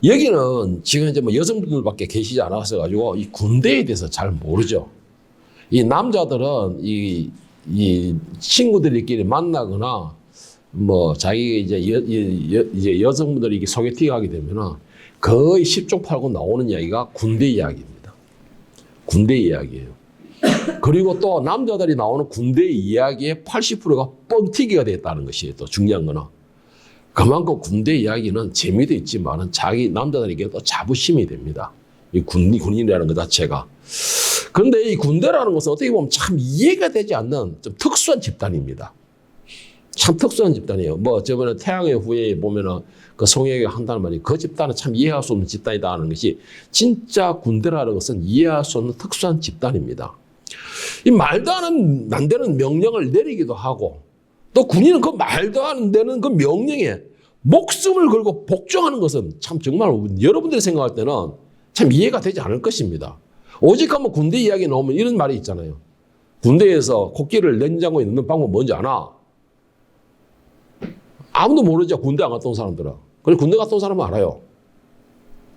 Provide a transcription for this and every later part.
여기는 지금 이제 뭐 여성분들밖에 계시지 않아서 가지고 이 군대에 대해서 잘 모르죠. 이 남자들은 이 친구들끼리 만나거나 뭐 자기 이제 여성분들이 이게 소개팅 하게 되면은 거의 10쪽 팔고 나오는 이야기가 군대 이야기입니다. 군대 이야기예요. 그리고 또 남자들이 나오는 군대 이야기의 80%가 뻥튀기가 됐다는 것이 또 중요한 거는 그만큼 군대 이야기는 재미도 있지만은 자기 남자들에게 또 자부심이 됩니다. 이 군인이라는 것 자체가. 그런데 이 군대라는 것은 어떻게 보면 참 이해가 되지 않는 좀 특수한 집단입니다. 참 특수한 집단이에요. 뭐 저번에 태양의 후예에 보면은 그 송혜교가 한다는 말이 그 집단은 참 이해할 수 없는 집단이다 하는 것이 진짜 군대라는 것은 이해할 수 없는 특수한 집단입니다. 이 말도 안 되는 명령을 내리기도 하고 또 군인은 그 말도 안 되는 그 명령에 목숨을 걸고 복종하는 것은 참 정말 여러분들이 생각할 때는 참 이해가 되지 않을 것입니다. 오직 한번 군대 이야기 나오면 이런 말이 있잖아요. 군대에서 코끼리를 냉장고에 넣는 방법 뭔지 아나? 아무도 모르죠. 군대 안 갔다 온 사람들은. 그래 군대 갔다 온 사람은 알아요.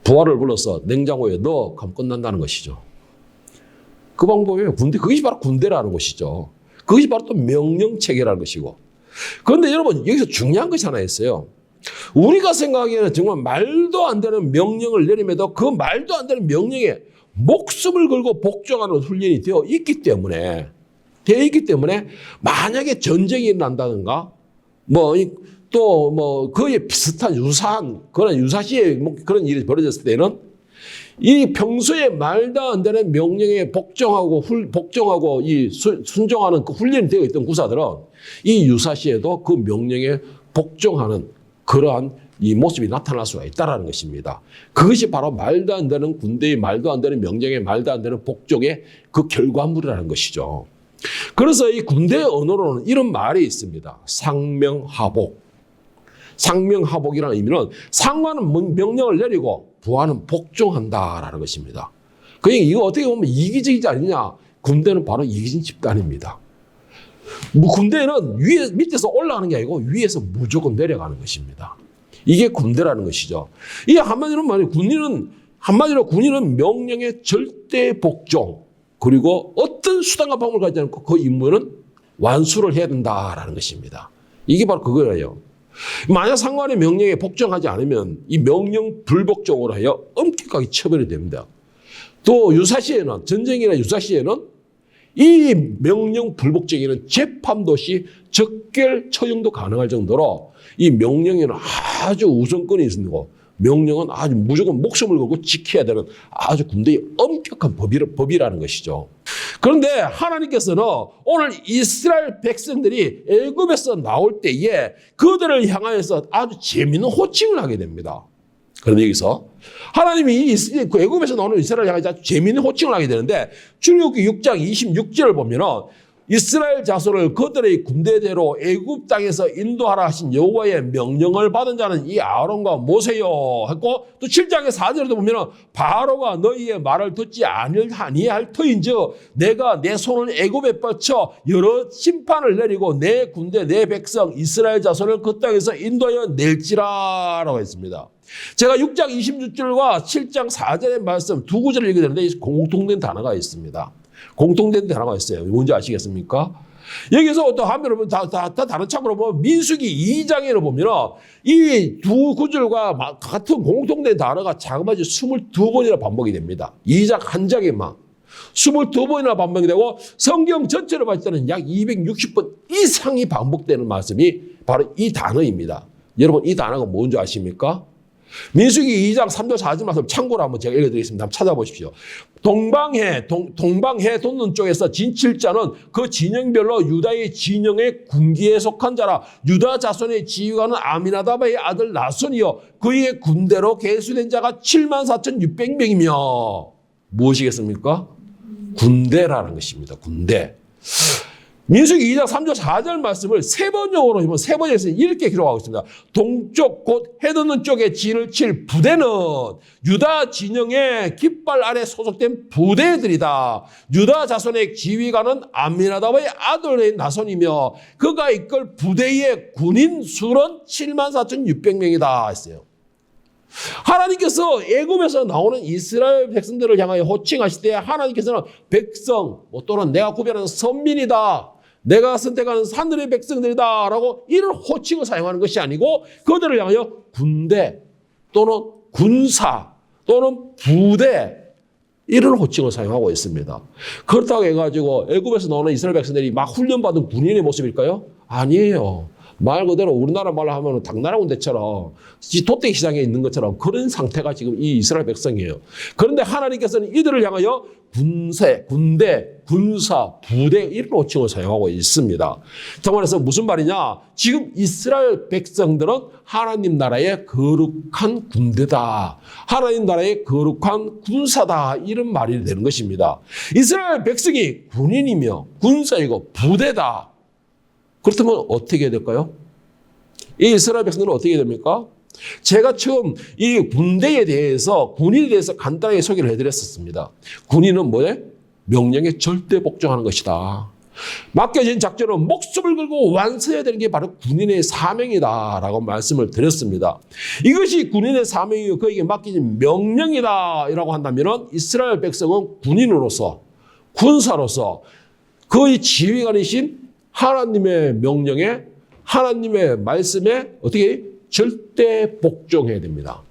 부하를 불러서 냉장고에 넣어 가면 끝난다는 것이죠. 그 방법이에요. 그것이 바로 군대라는 것이죠. 그것이 바로 또 명령체계라는 것이고. 그런데 여러분 여기서 중요한 것이 하나 있어요. 우리가 생각하기에는 정말 말도 안 되는 명령을 내림에도 그 말도 안 되는 명령에 목숨을 걸고 복종하는 훈련이 되어 있기 때문에 만약에 전쟁이 일어난다든가 또 그에 비슷한 유사한 그런 유사시에 그런 일이 벌어졌을 때는 이 평소에 말도 안 되는 명령에 복종하고 순종하는 그 훈련이 되어 있던 구사들은 이 유사시에도 그 명령에 복종하는 그러한 이 모습이 나타날 수가 있다는 것입니다. 그것이 바로 말도 안 되는 군대의 말도 안 되는 명령에 말도 안 되는 복종의 그 결과물이라는 것이죠. 그래서 이 군대 언어로는 이런 말이 있습니다. 상명하복. 상명하복이라는 의미는 상관은 명령을 내리고 부하는 복종한다라는 것입니다. 그러니까 이거 어떻게 보면 이기적이지 않느냐? 군대는 바로 이기적인 집단입니다. 군대는 밑에서 올라가는 게 아니고 위에서 무조건 내려가는 것입니다. 이게 군대라는 것이죠. 이 한마디로 말해 군인은 명령에 절대 복종 그리고 어떤 수단과 방법을 가지지 않고 그 임무는 완수를 해야 된다라는 것입니다. 이게 바로 그거예요. 만약 상관의 명령에 복종하지 않으면 이 명령 불복종으로 하여 엄격하게 처벌이 됩니다. 또 유사시에는 전쟁이나 유사시에는 이 명령 불복종에는 재판도 없이 적결 처형도 가능할 정도로 이 명령에는 아주 우선권이 있고 명령은 아주 무조건 목숨을 걸고 지켜야 되는 아주 군대의 엄격한 법이라는 것이죠. 그런데 하나님께서는 오늘 이스라엘 백성들이 애굽에서 나올 때에 그들을 향하여서 아주 재미있는 호칭을 하게 됩니다. 그런데 여기서 하나님이 그 애굽에서 나오는 이스라엘을 향해서 아주 재미있는 호칭을 하게 되는데 출애굽기 6장 26절을 보면은 이스라엘 자손을 그들의 군대대로 애굽 땅에서 인도하라 하신 여호와의 명령을 받은 자는 이 아론과 모세요 했고 또 7장의 4절에도 보면은 바로가 너희의 말을 듣지 아니할 터인즉 내가 내 손을 애굽에 뻗쳐 여러 심판을 내리고 내 군대 내 백성 이스라엘 자손을 그 땅에서 인도하여 낼지라라고 했습니다. 제가 6장 26절과 7장 4절의 말씀 두 구절을 읽게 되는데 공통된 단어가 있습니다. 공통된 단어가 있어요. 뭔지 아시겠습니까? 여기서 또 한편으로 다 다른 창으로 보면 민수기 2장에를 보면 이 두 구절과 같은 공통된 단어가 자그마치 22번이나 반복이 됩니다. 2장 한 장에만 22번이나 반복이 되고 성경 전체로 봤을 때는 약 260번 이상이 반복되는 말씀이 바로 이 단어입니다. 여러분 이 단어가 뭔지 아십니까? 민수기 2장 3절 4절 말씀 참고로 한번 제가 읽어드리겠습니다. 한번 찾아보십시오. 동방해 돋는 쪽에서 진칠자는 그 진영별로 유다의 진영의 군기에 속한 자라. 유다 자손의 지휘관은 아미나답의 아들 나손이요 그의 군대로 계수된 자가 74,600명이며 무엇이겠습니까? 군대라는 것입니다. 군대. 민수기 2장 3절 4절 말씀을 세 번역으로 보면 세 번역에서 이렇게 기록하고 있습니다. 동쪽 곧 해돋는 쪽에 진을 칠 부대는 유다 진영의 깃발 아래 소속된 부대들이다. 유다 자손의 지휘관은 암미나답의 아들의 나손이며 그가 이끌 부대의 군인 수는 74,600명이다 했어요. 하나님께서 애굽에서 나오는 이스라엘 백성들을 향하여 호칭하실 때 하나님께서는 백성 또는 내가 구별하는 선민이다. 내가 선택하는 하늘의 백성들이다 라고 이런 호칭을 사용하는 것이 아니고 그들을 향하여 군대 또는 군사 또는 부대 이런 호칭을 사용하고 있습니다. 그렇다고 해가지고 애굽에서 나오는 이스라엘 백성들이 막 훈련받은 군인의 모습일까요? 아니에요. 말 그대로 우리나라 말로 하면 당나라 군대처럼 도떼기 시장에 있는 것처럼 그런 상태가 지금 이 이스라엘 백성이에요. 그런데 하나님께서는 이들을 향하여 군대, 군사, 부대 이런 호칭을 사용하고 있습니다. 정말해서 무슨 말이냐? 지금 이스라엘 백성들은 하나님 나라의 거룩한 군대다. 하나님 나라의 거룩한 군사다. 이런 말이 되는 것입니다. 이스라엘 백성이 군인이며 군사이고 부대다. 그렇다면 어떻게 해야 될까요? 이 이스라엘 백성들은 어떻게 됩니까? 제가 처음 이 군대에 대해서 군인에 대해서 간단하게 소개를 해드렸었습니다. 군인은 뭐예요? 명령에 절대 복종하는 것이다. 맡겨진 작전은 목숨을 걸고 완수해야 되는 게 바로 군인의 사명이다라고 말씀을 드렸습니다. 이것이 군인의 사명이고 그에게 맡겨진 명령이다라고 한다면 이스라엘 백성은 군인으로서 군사로서 그의 지휘관이신 하나님의 명령에 하나님의 말씀에 어떻게 절대 복종해야 됩니다.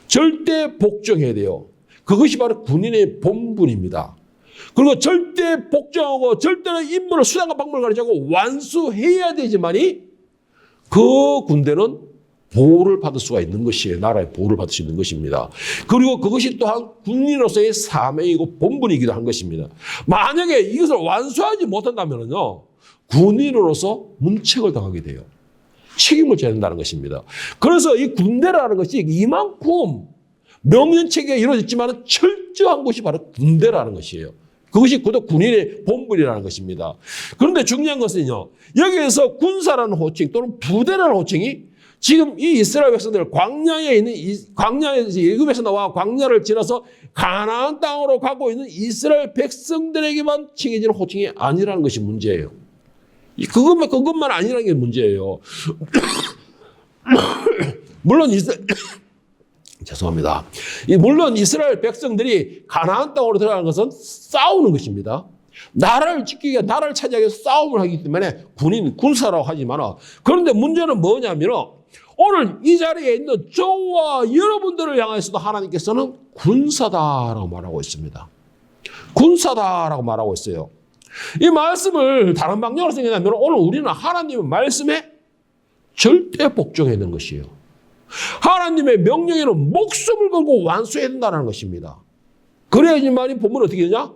절대 복종해야 돼요. 그것이 바로 군인의 본분입니다. 그리고 절대 복종하고 절대로 임무를 수단과 방법을 가리지 않고 완수해야 되지만이 그 군대는 보호를 받을 수가 있는 것이에요. 나라의 보호를 받을 수 있는 것입니다. 그리고 그것이 또한 군인으로서의 사명이고 본분이기도 한 것입니다. 만약에 이것을 완수하지 못한다면요, 군인으로서 문책을 당하게 돼요. 책임을 져야 된다는 것입니다. 그래서 이 군대라는 것이 이만큼 명령체계가 이루어졌지만 철저한 것이 바로 군대라는 것이에요. 그것이 군인의 본분이라는 것입니다. 그런데 중요한 것은요, 여기에서 군사라는 호칭 또는 부대라는 호칭이 지금 이 이스라엘 백성들 광야에 있는 광야에서 애굽에서 나와 광야를 지나서 가나안 땅으로 가고 있는 이스라엘 백성들에게만 칭해지는 호칭이 아니라는 것이 문제예요. 그것만 아니라는 게 문제예요. 물론 죄송합니다. 물론 이스라엘 백성들이 가나안 땅으로 들어가는 것은 싸우는 것입니다. 나라를 지키기 위해 나라를 차지하기 위해서 싸움을 하기 때문에 군사라고 하지만 그런데 문제는 뭐냐면 오늘 이 자리에 있는 저와 여러분들을 향해서도 하나님께서는 군사다라고 말하고 있습니다. 군사다라고 말하고 있어요. 이 말씀을 다른 방향으로 생각하면 오늘 우리는 하나님의 말씀에 절대 복종해야 되는 것이에요. 하나님의 명령에는 목숨을 걸고 완수해야 된다는 것입니다. 그래야지만이 본문은 어떻게 되냐?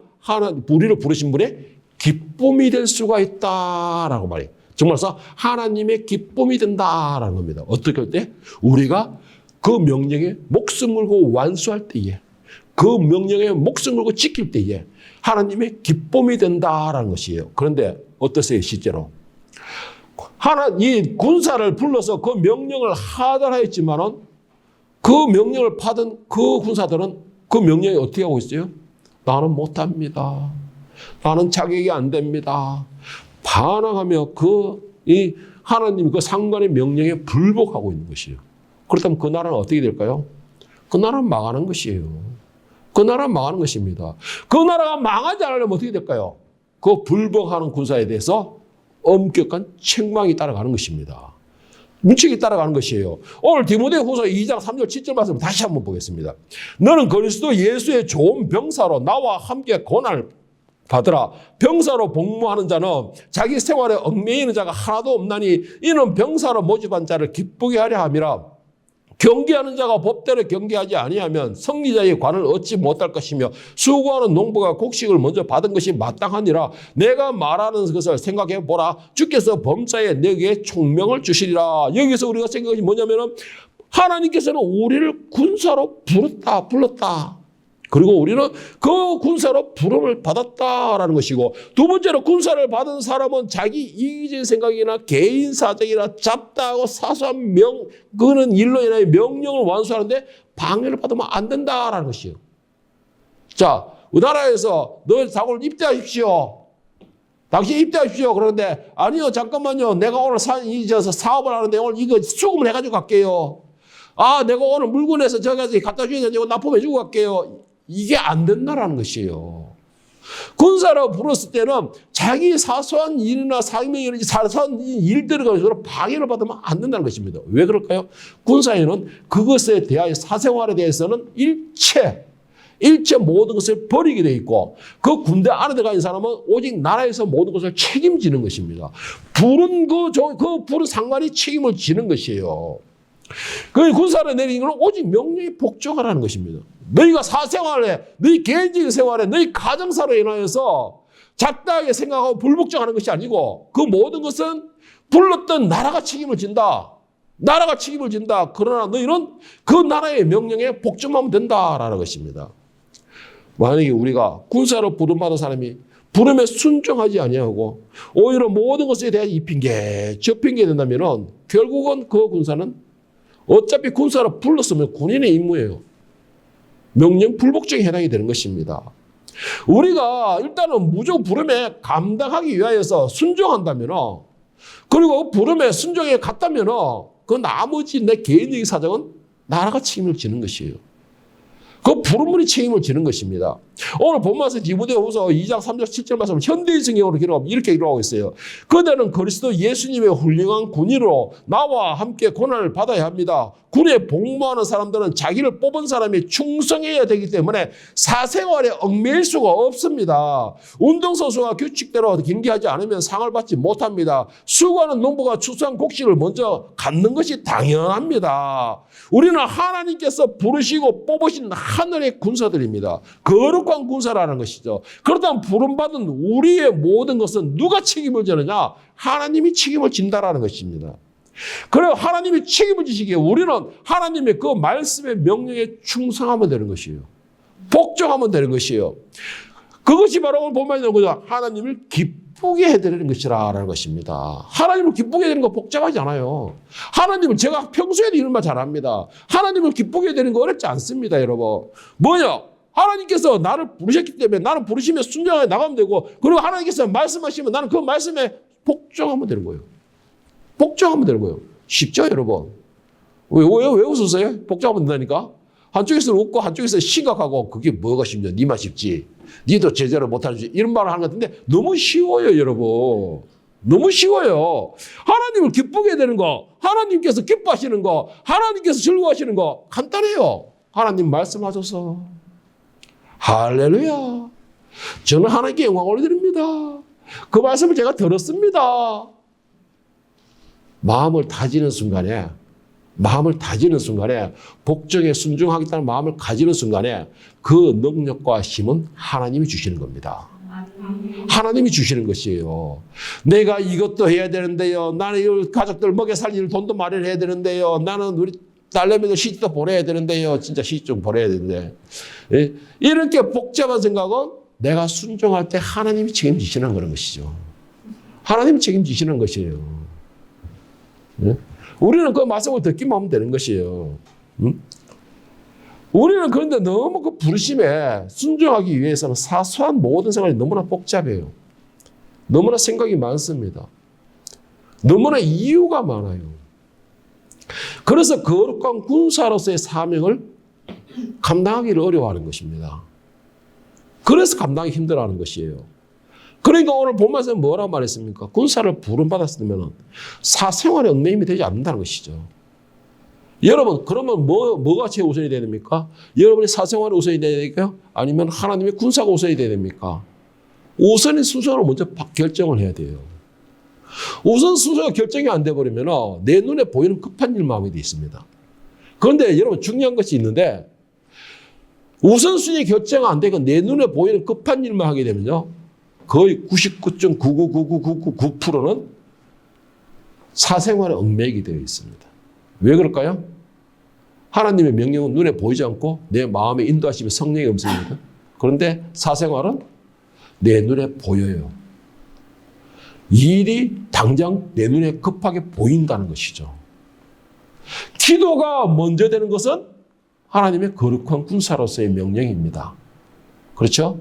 우리를 부르신 분의 기쁨이 될 수가 있다라고 말해요. 정말서 하나님의 기쁨이 된다라는 겁니다. 어떻게 할 때? 우리가 그 명령에 목숨 걸고 완수할 때에, 그 명령에 목숨 걸고 지킬 때에 하나님의 기쁨이 된다라는 것이에요. 그런데 어떠세요, 실제로? 이 군사를 불러서 그 명령을 하달하였지만은 그 명령을 받은 그 군사들은 그 명령에 어떻게 하고 있어요? 나는 못합니다. 나는 자격이 안 됩니다. 반항하며 이 하나님 그 상관의 명령에 불복하고 있는 것이에요. 그렇다면 그 나라는 어떻게 될까요? 그 나라는 망하는 것이에요. 그 나라는 망하는 것입니다. 그 나라가 망하지 않으려면 어떻게 될까요? 그 불복하는 군사에 대해서 엄격한 책망이 따라가는 것입니다. 문책이 따라가는 것이에요. 오늘 디모데후서 2장 3절 7절 말씀 다시 한번 보겠습니다. 너는 그리스도 예수의 좋은 병사로 나와 함께 고난을 받으라. 병사로 복무하는 자는 자기 생활에 얽매이는 자가 하나도 없나니 이는 병사로 모집한 자를 기쁘게 하려 함이라. 경계하는 자가 법대로 경계하지 아니하면 성리자의 관을 얻지 못할 것이며 수고하는 농부가 곡식을 먼저 받은 것이 마땅하니라. 내가 말하는 것을 생각해 보라. 주께서 범사에 내게 총명을 주시리라. 여기서 우리가 생각이 뭐냐면 하나님께서는 우리를 군사로 불렀다. 그리고 우리는 그 군사로 부름을 받았다라는 것이고, 두 번째로 군사를 받은 사람은 자기 이기적인 생각이나 개인 사정이나 잡다하고 사소한 그는 일로 인하여 명령을 완수하는데 방해를 받으면 안 된다라는 것이에요. 자, 우리나라에서 너 자고를 입대하십시오. 당신 입대하십시오. 그러는데 아니요, 잠깐만요. 내가 오늘 사업을 하는데 오늘 이거 수금을 해가지고 갈게요. 아, 내가 오늘 물건에서 저기서 갖다 주셔야 되고 납품해주고 갈게요. 이게 안 된다라는 것이에요. 군사라고 불렀을 때는 자기 사소한 일이나 사명이나 사소한 일들을 가지고 방해를 받으면 안 된다는 것입니다. 왜 그럴까요? 군사에는 그것에 대하여 사생활에 대해서는 일체 모든 것을 버리게 돼 있고 그 군대 안에 들어가 있는 사람은 오직 나라에서 모든 것을 책임지는 것입니다. 불은 그 불은 상관이 책임을 지는 것이에요. 그 군사를 내리는 건 오직 명령에 복종하라는 것입니다. 너희가 사생활에, 너희 개인적인 생활에, 너희 가정사로 인하여서 작다하게 생각하고 불복종하는 것이 아니고 그 모든 것은 불렀던 나라가 책임을 진다. 나라가 책임을 진다. 그러나 너희는 그 나라의 명령에 복종하면 된다라는 것입니다. 만약에 우리가 군사로 부름받은 사람이 부름에 순종하지 아니하고 오히려 모든 것에 대한 이 핑계, 저 핑계 된다면 결국은 그 군사는 어차피 군사로 불렀으면 군인의 임무예요. 명령 불복종에 해당이 되는 것입니다. 우리가 일단은 무조건 부름에 감당하기 위하여서 순종한다면 그리고 부름에 순종에 갔다면 그 나머지 내 개인적인 사정은 나라가 책임을 지는 것이에요. 그 부름물이 책임을 지는 것입니다. 오늘 본문에서 디모데후서 2장 3절 7절 말씀을 현대인성형으로 기록하면 이렇게 기록하고 있어요. 그대는 그리스도 예수님의 훌륭한 군인으로 나와 함께 고난을 받아야 합니다. 군에 복무하는 사람들은 자기를 뽑은 사람이 충성해야 되기 때문에 사생활에 얽매일 수가 없습니다. 운동선수가 규칙대로 경기하지 않으면 상을 받지 못합니다. 수고하는 농부가 추수한 곡식을 먼저 갖는 것이 당연합니다. 우리는 하나님께서 부르시고 뽑으신 하늘의 군사들입니다. 거룩한 군사라는 것이죠. 그렇다면 부름받은 우리의 모든 것은 누가 책임을 지느냐? 하나님이 책임을 진다라는 것입니다. 그래서 하나님이 책임을 지시기에 우리는 하나님의 그 말씀의 명령에 충성하면 되는 것이에요. 복종하면 되는 것이에요. 그것이 바로 오늘 본문에 있는 거죠. 하나님을 기쁘게 해드리는 것이라는 것입니다. 하나님을 기쁘게 해드리는 거 복잡하지 않아요. 하나님은 제가 평소에도 이런 말 잘합니다. 하나님을 기쁘게 해드리는 거 어렵지 않습니다, 여러분. 뭐냐? 하나님께서 나를 부르셨기 때문에 나는 부르시면 순종하게 나가면 되고 그리고 하나님께서 말씀하시면 나는 그 말씀에 복종하면 되는 거예요. 복종하면 되는 거예요. 쉽죠, 여러분? 왜 웃으세요? 복종하면 된다니까? 한쪽에서는 웃고 한쪽에서 심각하고 그게 뭐가 쉽냐? 니만 쉽지. 니도 제대로 못하지. 이런 말을 하는 것 같은데 너무 쉬워요, 여러분. 너무 쉬워요. 하나님을 기쁘게 되는 거, 하나님께서 기뻐하시는 거, 하나님께서 즐거워하시는 거 간단해요. 하나님 말씀하셔서 할렐루야. 저는 하나님께 영광 올려드립니다. 그 말씀을 제가 들었습니다. 마음을 다지는 순간에 복종에 순종하겠다는 마음을 가지는 순간에 그 능력과 힘은 하나님이 주시는 겁니다. 하나님이 주시는 것이에요. 내가 이것도 해야 되는데요. 나는 이 가족들 먹여 살릴 돈도 마련해야 되는데요. 나는 우리 딸내미들 시집도 보내야 되는데요. 진짜 시집 좀 보내야 되는데. 이렇게 복잡한 생각은 내가 순종할 때 하나님이 책임지시는 그런 것이죠. 하나님이 책임지시는 것이에요. 우리는 그 말씀을 듣기만 하면 되는 것이에요. 우리는 그런데 너무 그 부르심에 순종하기 위해서는 사소한 모든 생활이 너무나 복잡해요. 너무나 생각이 많습니다. 너무나 이유가 많아요. 그래서 거룩한 군사로서의 사명을 감당하기를 어려워하는 것입니다. 그래서 감당하기 힘들어하는 것이에요. 그러니까 오늘 본문에서 뭐라고 말했습니까? 군사를 부름받았으면 사생활에 얽매임이 되지 않는다는 것이죠. 여러분, 그러면 뭐가 제일 우선이 돼야 됩니까? 여러분이 사생활이 우선이 돼야 될까요? 아니면 하나님의 군사가 우선이 돼야 됩니까? 우선의 순서로 먼저 결정을 해야 돼요. 우선 순서가 결정이 안 돼버리면 내 눈에 보이는 급한 일 마음이 돼 있습니다. 그런데 여러분 중요한 것이 있는데 우선순위 결정 안 되고 내 눈에 보이는 급한 일만 하게 되면요. 거의 99.99999%는 사생활에 얽매이게 되어 있습니다. 왜 그럴까요? 하나님의 명령은 눈에 보이지 않고 내 마음에 인도하시면 성령의 음성입니다. 그런데 사생활은 내 눈에 보여요. 일이 당장 내 눈에 급하게 보인다는 것이죠. 기도가 먼저 되는 것은 하나님의 거룩한 군사로서의 명령입니다. 그렇죠?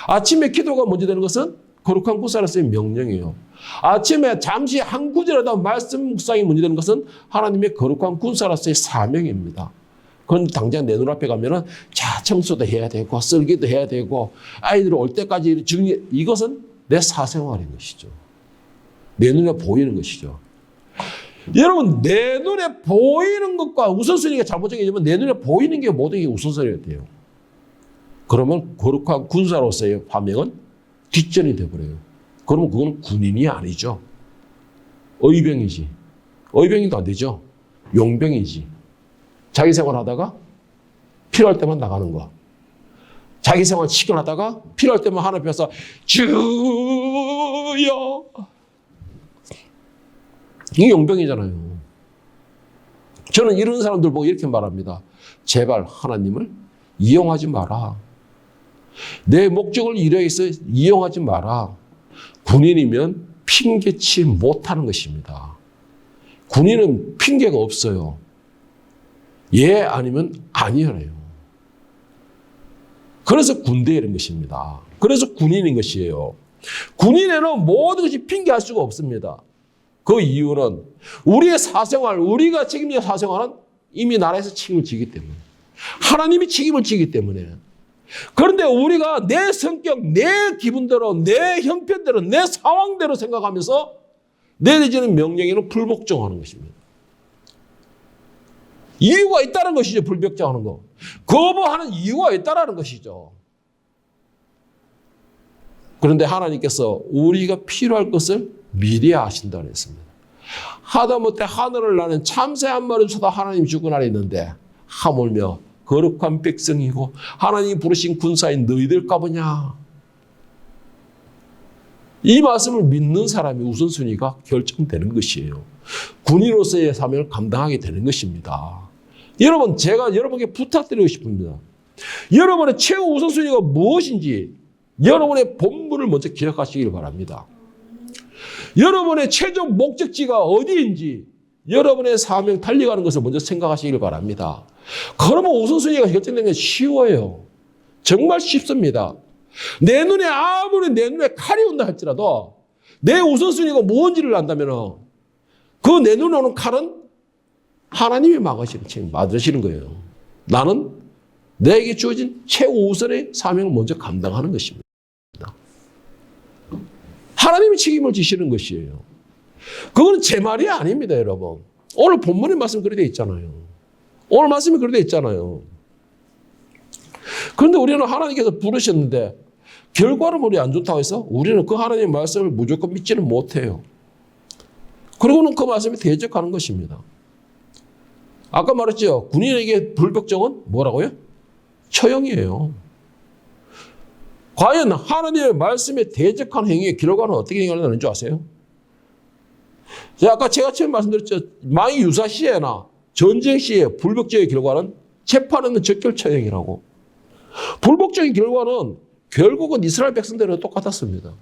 아침에 기도가 먼저 되는 것은 거룩한 군사로서의 명령이에요. 아침에 잠시 한 구절이라도 말씀 묵상이 문제되는 것은 하나님의 거룩한 군사로서의 사명입니다. 그건 당장 내 눈앞에 가면은 자, 청소도 해야 되고, 쓸기도 해야 되고, 아이들 올 때까지 이것은 내 사생활인 것이죠. 내 눈에 보이는 것이죠. 여러분, 내 눈에 보이는 것과 우선순위가 잘못 정해지면 내 눈에 보이는 게 모든 게 우선순위가 돼요. 그러면 거룩한 군사로서의 화명은 뒷전이 돼버려요. 그러면 그건 군인이 아니죠. 의병이지. 의병이도 안 되죠. 용병이지. 자기 생활하다가 필요할 때만 나가는 거. 자기 생활 시켜놨다가 필요할 때만 하나님 앞에서 주여. 이게 용병이잖아요. 저는 이런 사람들 보고 이렇게 말합니다. 제발 하나님을 이용하지 마라. 내 목적을 이루기 위해서 이용하지 마라. 군인이면 핑계치 못하는 것입니다. 군인은 핑계가 없어요. 예 아니면 아니에요. 그래서 군대에 이런 것입니다. 그래서 군인인 것이에요. 군인에는 모든 것이 핑계할 수가 없습니다. 그 이유는 우리의 사생활, 우리가 책임져야 사생활은 이미 나라에서 책임을 지기 때문에, 하나님이 책임을 지기 때문에. 그런데 우리가 내 성격, 내 기분대로, 내 형편대로, 내 상황대로 생각하면서 내려지는 명령에는 불복종하는 것입니다. 이유가 있다는 것이죠. 불복종하는 거. 거부하는 이유가 있다는 것이죠. 그런데 하나님께서 우리가 필요할 것을 미리 아신다고 했습니다. 하다못해 하늘을 나는 참새 한 마리 쳐도 하나님 주권 아래 있는데 하물며 거룩한 백성이고 하나님이 부르신 군사인 너희들 까보냐. 이 말씀을 믿는 사람이 우선순위가 결정되는 것이에요. 군인으로서의 사명을 감당하게 되는 것입니다. 여러분, 제가 여러분에게 부탁드리고 싶습니다. 여러분의 최후 우선순위가 무엇인지 여러분의 본분을 먼저 기억하시길 바랍니다. 여러분의 최종 목적지가 어디인지 여러분의 사명 달려가는 것을 먼저 생각하시길 바랍니다. 그러면 우선순위가 결정되는 게 쉬워요. 정말 쉽습니다. 내 눈에 아무리 내 눈에 칼이 온다 할지라도 내 우선순위가 뭔지를 안다면 그 내 눈에 오는 칼은 하나님이 막으시는 거예요. 나는 내게 주어진 최우선의 사명을 먼저 감당하는 것입니다. 하나님이 책임을 지시는 것이에요. 그건 제 말이 아닙니다, 여러분. 오늘 본문의 말씀 그렇게 돼 있잖아요. 오늘 말씀이 그렇게 돼 있잖아요. 그런데 우리는 하나님께서 부르셨는데 결과는 우리 안 좋다고 해서 우리는 그 하나님의 말씀을 무조건 믿지는 못해요. 그리고는 그 말씀에 대적하는 것입니다. 아까 말했죠. 군인에게 불복종은 뭐라고요? 처형이에요. 과연 하나님의 말씀에 대적한 행위의 결과는 어떻게 행하는 줄 아세요? 아까 제가 처음 말씀드렸죠. 만일 유사 시에나 전쟁 시에 불복종의 결과는 재판에는 적결 처형이라고. 불복종의 결과는 결국은 이스라엘 백성들은 똑같았습니다.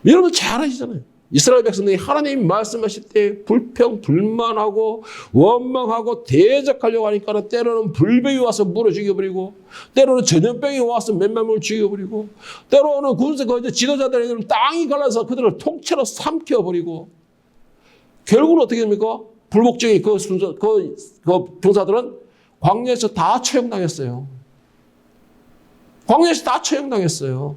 여러분 잘 아시잖아요. 이스라엘 백성들이 하나님이 말씀하실 때 불평, 불만하고 원망하고 대적하려고 하니까 때로는 불병이 와서 물어 죽여버리고 때로는 전염병이 와서 몇몇 명을 죽여버리고 때로는 군사 지도자들이 땅이 갈라서 그들을 통째로 삼켜버리고 결국은 어떻게 됩니까? 불복종의 그 병사들은 광야에서 다 처형당했어요. 광야에서 다 처형당했어요.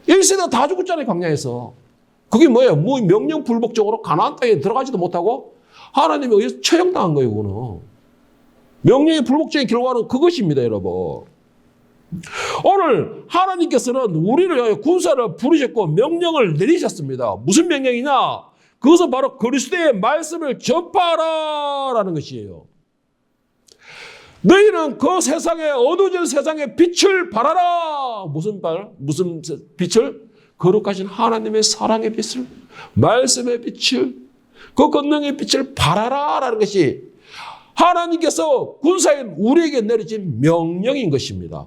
1세대가 다 죽었잖아요, 광야에서. 그게 뭐예요? 명령 불복종으로 가나안 땅에 들어가지도 못하고 하나님에 의해서 처형당한 거예요, 그거는. 명령의 불복종의 결과는 그것입니다, 여러분. 오늘 하나님께서는 우리를 위하여 군사를 부르셨고 명령을 내리셨습니다. 무슨 명령이냐? 그것은 바로 그리스도의 말씀을 전파하라라는 것이에요. 너희는 그 세상에 어두워진 세상에 빛을 발하라. 무슨 빛을? 거룩하신 하나님의 사랑의 빛을, 말씀의 빛을, 그 권능의 빛을 발하라라는 것이 하나님께서 군사인 우리에게 내리신 명령인 것입니다.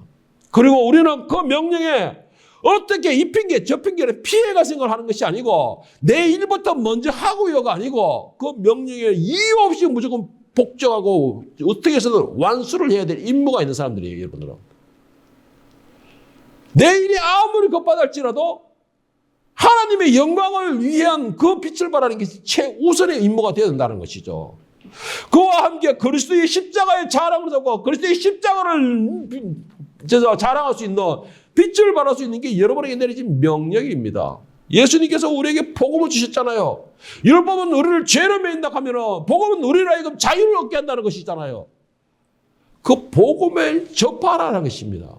그리고 우리는 그 명령에 어떻게 이 핑계 저 핑계를 피해가 생각하는 것이 아니고 내 일부터 먼저 하고요가 아니고 그 명령에 이유 없이 무조건 복종하고 어떻게 해서든 완수를 해야 될 임무가 있는 사람들이에요, 여러분들은. 내 일이 아무리 급하달지라도 하나님의 영광을 위한 그 빛을 발하는 것이 최우선의 임무가 되어야 된다는 것이죠. 그와 함께 그리스도의 십자가의 자랑을 하고 그리스도의 십자가를 자랑할 수 있는 빛을 발할 수 있는 게 여러분에게 내려진 명령입니다. 예수님께서 우리에게 복음을 주셨잖아요. 율법은 우리를 죄로 매인다 하면 복음은 우리를 하여금 자유를 얻게 한다는 것이잖아요. 그 복음을 접하라는 것입니다.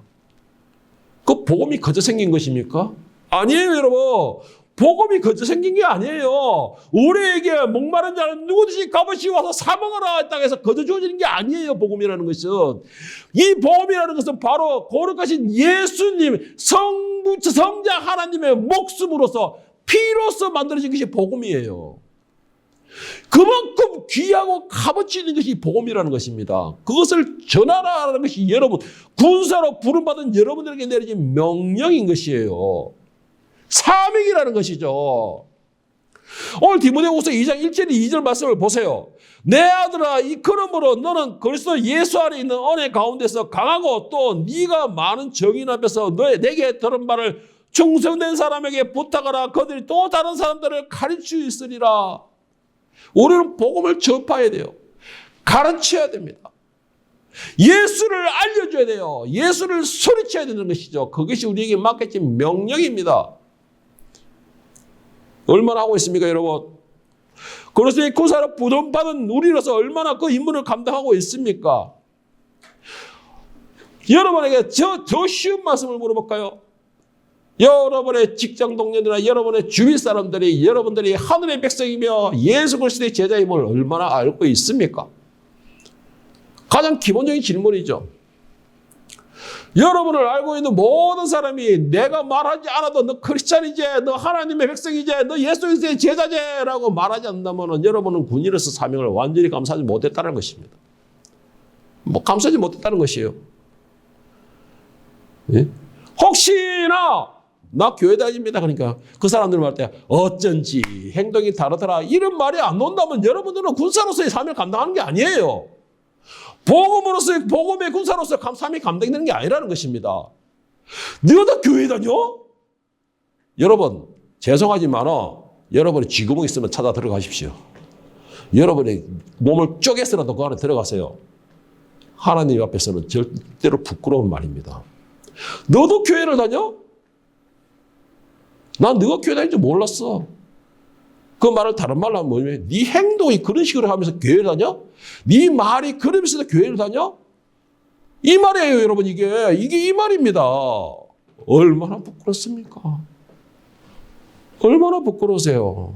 그 복음이 거저 생긴 것입니까? 아니에요, 여러분. 복음이 거저 생긴 게 아니에요. 우리에게 목마른 자는 누구든지 값없이 와서 사 먹어라 했다고 해서 거저 주어지는 게 아니에요. 복음이라는 것은. 이 복음이라는 것은 바로 거룩하신 예수님, 성자 하나님의 목숨으로서 피로서 만들어진 것이 복음이에요. 그만큼 귀하고 값어치 있는 것이 복음이라는 것입니다. 그것을 전하라는 것이 여러분, 군사로 부름받은 여러분들에게 내려진 명령인 것이에요. 사명이라는 것이죠. 오늘 디모데후서 2장 1절 2절 말씀을 보세요. 내 아들아, 이 그러므로 너는 그리스도 예수 안에 있는 은혜 가운데서 강하고 또 네가 많은 정인 앞에서 내게 들은 바를 충성된 사람에게 부탁하라. 그들이 또 다른 사람들을 가르치고 있으리라. 우리는 복음을 접해야 돼요. 가르쳐야 됩니다. 예수를 알려줘야 돼요. 예수를 소리쳐야 되는 것이죠. 그것이 우리에게 맡겨진 명령입니다. 얼마나 하고 있습니까, 여러분? 그리스도의 구사로 부름받은 우리로서 얼마나 그 임무를 감당하고 있습니까? 여러분에게 더 쉬운 말씀을 물어볼까요? 여러분의 직장 동료들이나 여러분의 주위 사람들이 여러분들이 하늘의 백성이며 예수 그리스도의 제자임을 얼마나 알고 있습니까? 가장 기본적인 질문이죠. 여러분을 알고 있는 모든 사람이 내가 말하지 않아도 너 크리스찬이제, 너 하나님의 백성이제, 너 예수 그리스도의 제자제라고 말하지 않는다면 여러분은 군인으로서 사명을 완전히 감수하지 못했다는 것입니다. 감수하지 못했다는 것이에요. 예? 혹시나 나 교회 다닙니다. 그러니까 그 사람들 말 때 어쩐지 행동이 다르더라 이런 말이 안 나온다면 여러분들은 군사로서의 사명을 감당하는 게 아니에요. 복음의 군사로서 사명이 감당되는 게 아니라는 것입니다. 네가 다 교회 다녀? 여러분 죄송하지만 여러분이 쥐구멍 있으면 찾아 들어가십시오. 여러분의 몸을 쪼개서라도 그 안에 들어가세요. 하나님 앞에서는 절대로 부끄러운 말입니다. 너도 교회를 다녀? 난 너가 교회 다니는 줄 몰랐어. 그 말을 다른 말로 하면 뭐냐면 네 행동이 그런 식으로 하면서 교회를 다녀? 네 말이 그러면서 교회를 다녀? 이 말이에요, 여러분. 이게 이 말입니다. 얼마나 부끄럽습니까? 얼마나 부끄러우세요?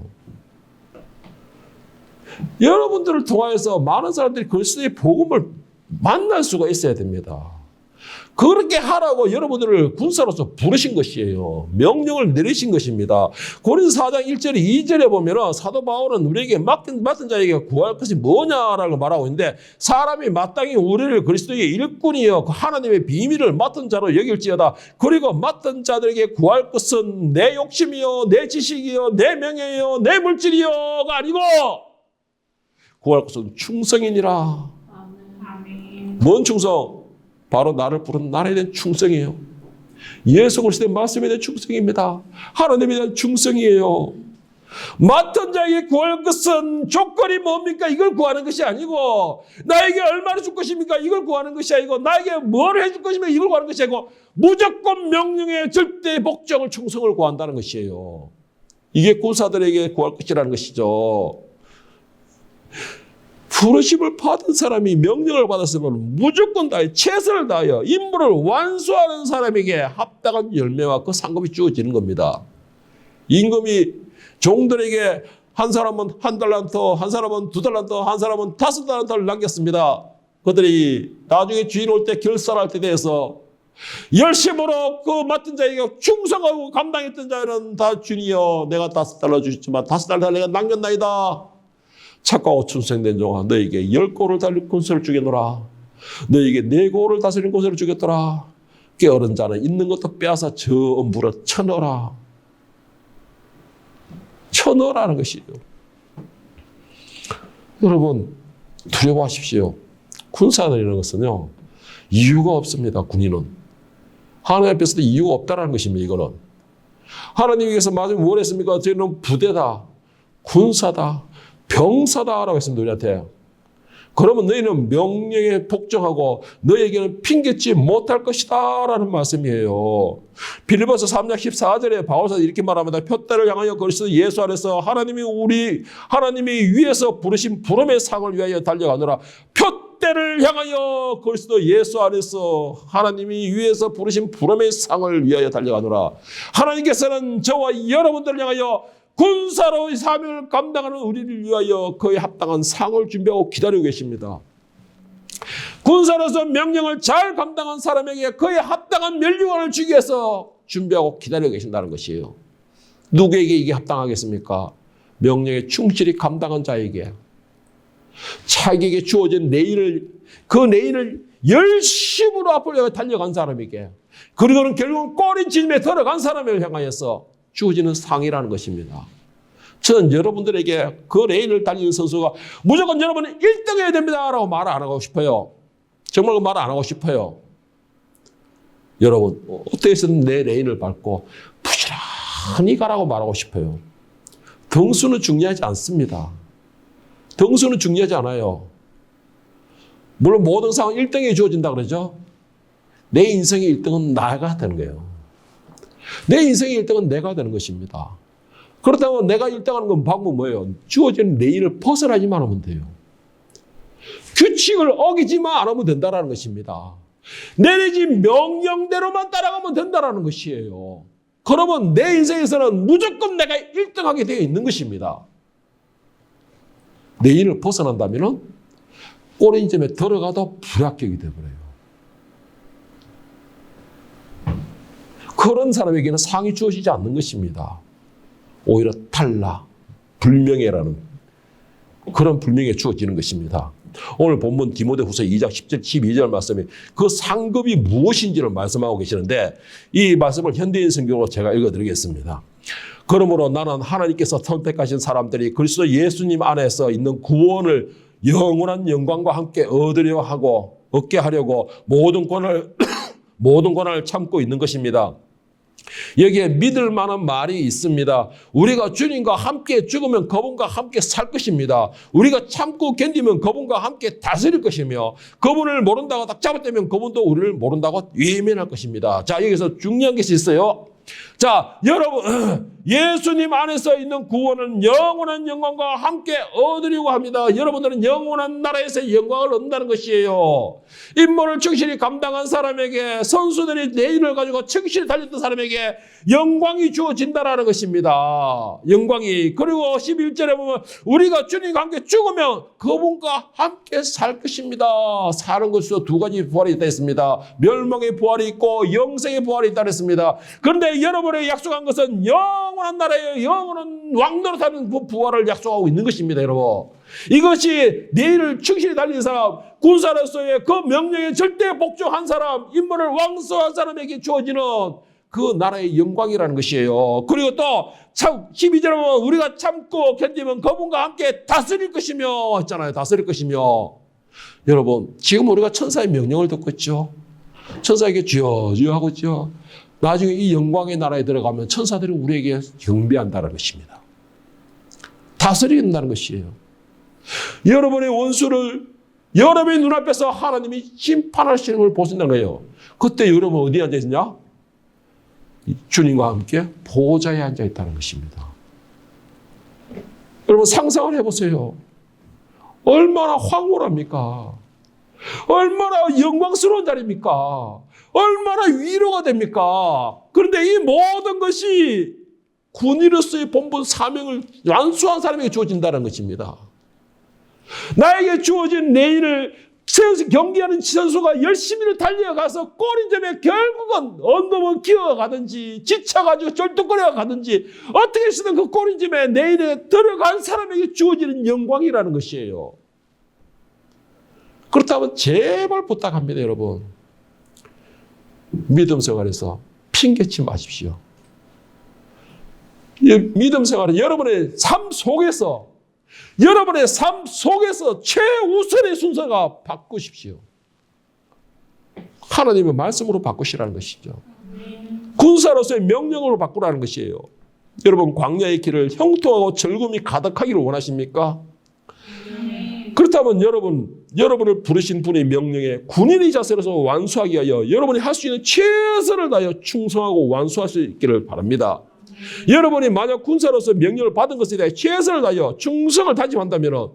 여러분들을 통하여서 많은 사람들이 그리스도의 복음을 만날 수가 있어야 됩니다. 그렇게 하라고 여러분들을 군사로서 부르신 것이에요. 명령을 내리신 것입니다. 고린도서 4장 1절 2절에 보면 사도 바울은 우리에게 맡은 자에게 구할 것이 뭐냐라고 말하고 있는데 사람이 마땅히 우리를 그리스도의 일꾼이요 그 하나님의 비밀을 맡은 자로 여길지어다. 그리고 맡은 자들에게 구할 것은 내 욕심이요 내 지식이요 내 명예요 내 물질이요가 아니고 구할 것은 충성이니라. 아멘. 뭔 충성? 바로 나를 부른 나라에 대한 충성이에요. 예수 그리스도의 말씀에 대한 충성입니다. 하나님에 대한 충성이에요. 맡은 자에게 구할 것은 조건이 뭡니까? 이걸 구하는 것이 아니고 나에게 얼마나 줄 것입니까? 이걸 구하는 것이 아니고 나에게 뭘 해줄 것입니까? 이걸 구하는 것이 아니고 무조건 명령의 절대 복종을 충성을 구한다는 것이에요. 이게 군사들에게 구할 것이라는 것이죠. 부르심을 받은 사람이 명령을 받았으면 무조건 다해 최선을 다하여 임무를 완수하는 사람에게 합당한 열매와 그 상급이 주어지는 겁니다. 임금이 종들에게 한 사람은 1달란트, 한 사람은 2달란트, 한 사람은 5달란트를 남겼습니다. 그들이 나중에 주인 올 때 결산할 때 대해서 열심으로 그 맡은 자에게 충성하고 감당했던 자는 다 주니여 내가 5달러 주셨지만 5달러 내가 남겼나이다. 착하고 충성된 종아 너에게 10고를 달릴 권세를 주겠노라. 너에게 4고를 다스리는 권세를 주겠더라. 게으른 자는 있는 것도 빼앗아 저 물어 쳐넣어라. 쳐넣으라는 것이에요. 여러분 두려워하십시오. 군사들이라는 것은요 이유가 없습니다. 군인은 하나님 앞에서도 이유가 없다는 것입니다. 이거는 하나님께서 마지막에 뭘 했습니까? 저희는 부대다, 군사다, 병사다라고 했습니다. 우리한테. 그러면 너희는 명령에 복종하고 너희에게는 핑계치 못할 것이다 라는 말씀이에요. 빌립보서 3장 14절에 바울사도 이렇게 말합니다. 표대를 향하여 그리스도 예수 안에서 하나님이 위에서 부르신 부름의 상을 위하여 달려가노라. 표대를 향하여 그리스도 예수 안에서 하나님이 위에서 부르신 부름의 상을 위하여 달려가노라. 하나님께서는 저와 여러분들을 향하여 군사로의 사명을 감당하는 우리를 위하여 그에 합당한 상을 준비하고 기다리고 계십니다. 군사로서 명령을 잘 감당한 사람에게 그에 합당한 면류관을 주기 위해서 준비하고 기다리고 계신다는 것이에요. 누구에게 이게 합당하겠습니까? 명령에 충실히 감당한 자에게. 자기에게 주어진 그 내일을 열심으로 앞으로 달려간 사람에게. 그리고는 결국은 꼬리짐에 들어간 사람을 향하여서 주어지는 상이라는 것입니다. 저는 여러분들에게 그 레인을 달리는 선수가 무조건 여러분은 1등 해야 됩니다 라고 말 안 하고 싶어요. 정말 그 말 안 하고 싶어요. 여러분 어떻게 해서든 내 레인을 밟고 부지런히 가라고 말하고 싶어요. 등수는 중요하지 않습니다. 등수는 중요하지 않아요. 물론 모든 상은 1등에 주어진다 그러죠. 내 인생의 1등은 나가 되는 거예요. 내 인생의 1등은 내가 되는 것입니다. 그렇다면 내가 1등하는 건 방법은 뭐예요? 주어진 레인을 벗어나지만 하면 돼요. 규칙을 어기지만 않으면 된다는 것입니다. 내려진 명령대로만 따라가면 된다는 것이에요. 그러면 내 인생에서는 무조건 내가 1등하게 되어 있는 것입니다. 레인을 벗어난다면 꼬리점에 들어가도 불합격이 되어버려요. 그런 사람에게는 상이 주어지지 않는 것입니다. 오히려 탈락, 불명예라는 그런 불명예가 주어지는 것입니다. 오늘 본문 디모데후서 2장 10절 12절 말씀에 그 상급이 무엇인지를 말씀하고 계시는데 이 말씀을 현대인 성경으로 제가 읽어드리겠습니다. 그러므로 나는 하나님께서 선택하신 사람들이 그리스도 예수님 안에서 있는 구원을 영원한 영광과 함께 얻게 하려고 모든 고난을 참고 있는 것입니다. 여기에 믿을 만한 말이 있습니다. 우리가 주님과 함께 죽으면 그분과 함께 살 것입니다. 우리가 참고 견디면 그분과 함께 다스릴 것이며 그분을 모른다고 딱 잡아떼면 그분도 우리를 모른다고 외면할 것입니다. 자, 여기서 중요한 것이 있어요. 자, 여러분 예수님 안에서 있는 구원은 영원한 영광과 함께 얻으려고 합니다. 여러분들은 영원한 나라에서 영광을 얻는다는 것이에요. 임무를 충실히 감당한 사람에게 선수들이 내일을 가지고 충실히 달렸던 사람에게 영광이 주어진다는 것입니다. 영광이. 그리고 11절에 보면 우리가 주님과 함께 죽으면 그분과 함께 살 것입니다. 사는 것에서 두 가지 부활이 있다 했습니다. 멸망의 부활이 있고 영생의 부활이 있다 했습니다. 그런데 여러분에게 약속한 것은 영원한 나라에 영원한 왕노로 사는 그 부활을 약속하고 있는 것입니다. 여러분, 이것이 내일을 충실히 달린 사람, 군사로서의 그 명령에 절대 복종한 사람, 인물을 왕소한 사람에게 주어지는 그 나라의 영광이라는 것이에요. 그리고 또 12절에 보면 우리가 참고 견디면 그분과 함께 다스릴 것이며 했잖아요. 다스릴 것이며. 여러분, 지금 우리가 천사의 명령을 듣고 있죠. 천사에게 주여 주여 하고 있죠. 나중에 이 영광의 나라에 들어가면 천사들이 우리에게 경배한다는 것입니다. 다스린다는 것이에요. 여러분의 원수를 여러분의 눈앞에서 하나님이 심판하시는 걸 보신다는 거예요. 그때 여러분 어디에 앉아 있느냐? 주님과 함께 보좌에 앉아 있다는 것입니다. 여러분 상상을 해보세요. 얼마나 황홀합니까? 얼마나 영광스러운 자리입니까? 얼마나 위로가 됩니까? 그런데 이 모든 것이 군인으로서의 본분 사명을 완수한 사람에게 주어진다는 것입니다. 나에게 주어진 내일을 경기하는 선수가 열심히 달려가서 꼬리점에 결국은 엉금은 기어가든지 지쳐가지고 쩔뚝거려 가든지 어떻게 해서든 그 꼬리점에 내일에 들어간 사람에게 주어지는 영광이라는 것이에요. 그렇다면 제발 부탁합니다, 여러분. 믿음 생활에서 핑계치 마십시오. 믿음 생활은 여러분의 삶 속에서 최우선의 순서가 바꾸십시오. 하나님의 말씀으로 바꾸시라는 것이죠. 군사로서의 명령으로 바꾸라는 것이에요. 여러분, 광야의 길을 형통하고 즐거움이 가득하기를 원하십니까? 그렇다면 여러분을 부르신 분의 명령에 군인의 자세로서 완수하기 위하여 여러분이 할 수 있는 최선을 다하여 충성하고 완수할 수 있기를 바랍니다. 여러분이 만약 군사로서 명령을 받은 것에 대해 최선을 다하여 충성을 다짐한다면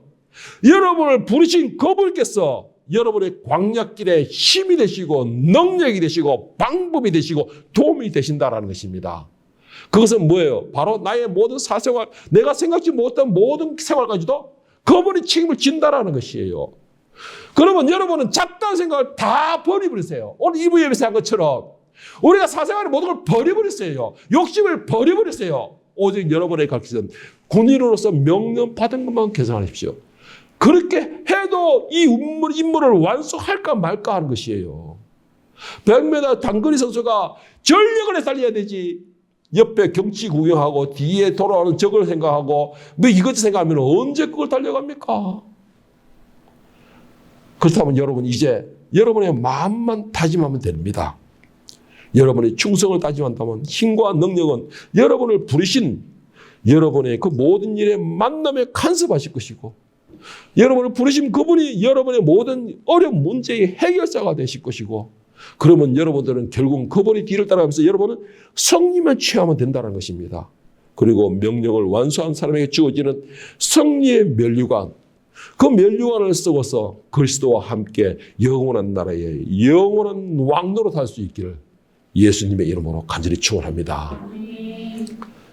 여러분을 부르신 그분께서 여러분의 광야길에 힘이 되시고 능력이 되시고 방법이 되시고 도움이 되신다라는 것입니다. 그것은 뭐예요? 바로 나의 모든 사생활, 내가 생각지 못한 모든 생활까지도 그분이 책임을 진다라는 것이에요. 그러면 여러분은 잡다한 생각을 다 버려버리세요. 오늘 이부 예배에서 한 것처럼 우리가 사생활의 모든 걸 버려버렸어요. 욕심을 버려버렸어요. 오직 여러분의 가르치는 군인으로서 명령 받은 것만 계산하십시오. 그렇게 해도 이 임무를 완수할까 말까 하는 것이에요. 100m 단거리 선수가 전력을 해서 달려야 되지. 옆에 경치 구경하고 뒤에 돌아오는 적을 생각하고 뭐 이것을 생각하면 언제 그걸 달려갑니까? 그렇다면 여러분 이제 여러분의 마음만 다짐하면 됩니다. 여러분의 충성을 다짐한다면 힘과 능력은 여러분을 부르신 여러분의 그 모든 일에 만남에 간섭하실 것이고 여러분을 부르신 그분이 여러분의 모든 어려운 문제의 해결사가 되실 것이고 그러면 여러분들은 결국 그분의 뒤를 따라가면서 여러분은 성리만 취하면 된다는 것입니다. 그리고 명령을 완수한 사람에게 주어지는 성리의 면류관, 그 면류관을 쓰고서 그리스도와 함께 영원한 나라에 영원한 왕노로 살 수 있기를 예수님의 이름으로 간절히 축원합니다.